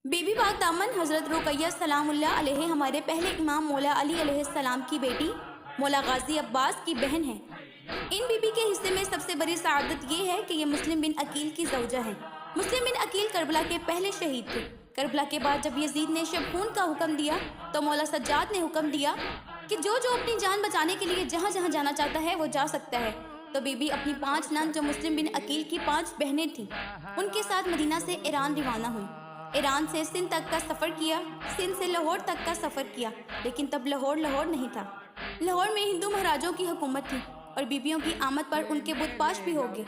बीबी पाक दामन हज़रत रुक़ैया सलामुल्लाह अलैहि हमारे पहले इमाम मौला अली अलैहिस्सलाम की बेटी मौला गाजी अब्बास की बहन है। इन बीबी के हिस्से में सबसे बड़ी सआदत ये है कि ये मुस्लिम बिन अकील की ज़ौजा हैं। मुस्लिम बिन अकील करबला के पहले शहीद थे। करबला के बाद जब यजीद ने शब खून का हुक्म दिया तो मौला सज्जाद ने हुक्म दिया कि जो अपनी जान बचाने के लिए जहाँ जहाँ जाना चाहता है वो जा सकता है। तो बीबी अपनी 5 नंद जो मुस्लिम बिन अकील की 5 बहनें थीं, उनके साथ मदीना से ईरान रवाना हुई। ईरान से सिंध तक का सफ़र किया, सिंध से लाहौर तक का सफ़र किया, लेकिन तब लाहौर नहीं था। लाहौर में हिंदू महाराजों की हुकूमत थी और बीबियों की आमद पर उनके बुतपाश भी हो गए।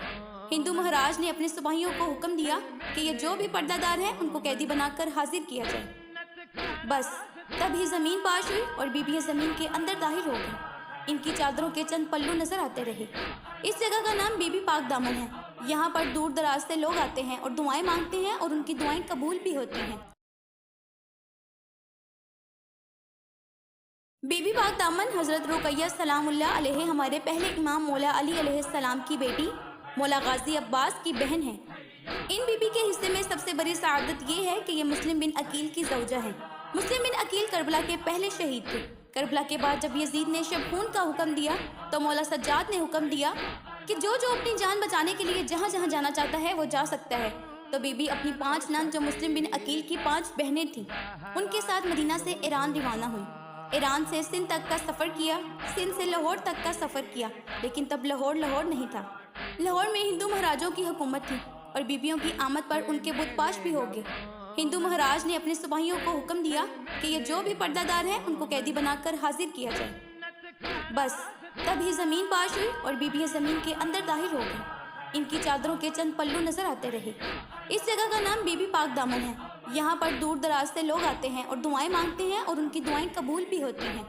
हिंदू महाराज ने अपने सिपाहियों को हुक्म दिया कि ये जो भी पर्दादार हैं उनको कैदी बनाकर हाजिर किया जाए। बस तब ही ज़मीन पाश हुई और बीबियाँ ज़मीन के अंदर दाखिल हो गई। इनकी चादरों के चंद पल्लू नजर आते रहे। इस जगह का नाम बीबी पाक दामन है। यहाँ पर दूर दराज से लोग आते हैं और दुआएं मांगते हैं और उनकी दुआएं कबूल भी होती हैं। बीबी पाक दामन हज़रत रुक़ैया सलामुल्लाह अलैहि हमारे पहले इमाम मौला अली अलैहिस्सलाम की बेटी मौला गाजी अब्बास की बहन है। इन बीबी के हिस्से में सबसे बड़ी सआदत ये है कि ये मुस्लिम बिन अकील की ज़ौजा हैं। मुस्लिम बिन अकील करबला के पहले शहीद थे। करबला के बाद जब यजीद ने शब खून का हुक्म दिया तो मौला सज्जाद ने हुक्म दिया कि जो अपनी जान बचाने के लिए जहाँ जहाँ जाना चाहता है वो जा सकता है। तो बीबी अपनी 5 नंद जो मुस्लिम बिन अकील की 5 बहनें थीं, उनके साथ मदीना से ईरान रवाना हुई। ईरान से सिंध तक का सफ़र किया, सिंध से लाहौर तक का सफ़र किया, लेकिन तब लाहौर नहीं था। लाहौर में हिंदू महाराजों की हुकूमत थी और बीबियों की आमद पर उनके बुतपाश भी हो गए। हिंदू महाराज ने अपने सिपाहियों को हुक्म दिया कि ये जो भी पर्दादार हैं उनको कैदी बनाकर हाजिर किया जाए। बस तब ही ज़मीन पाश हुई और बीबियाँ ज़मीन के अंदर दाखिल हो गई। इनकी चादरों के चंद पल्लू नजर आते रहे। इस जगह का नाम बीबी पाक दामन है। यहाँ पर दूर दराज से लोग आते हैं और दुआएं मांगते हैं और उनकी दुआएं कबूल भी होती हैं।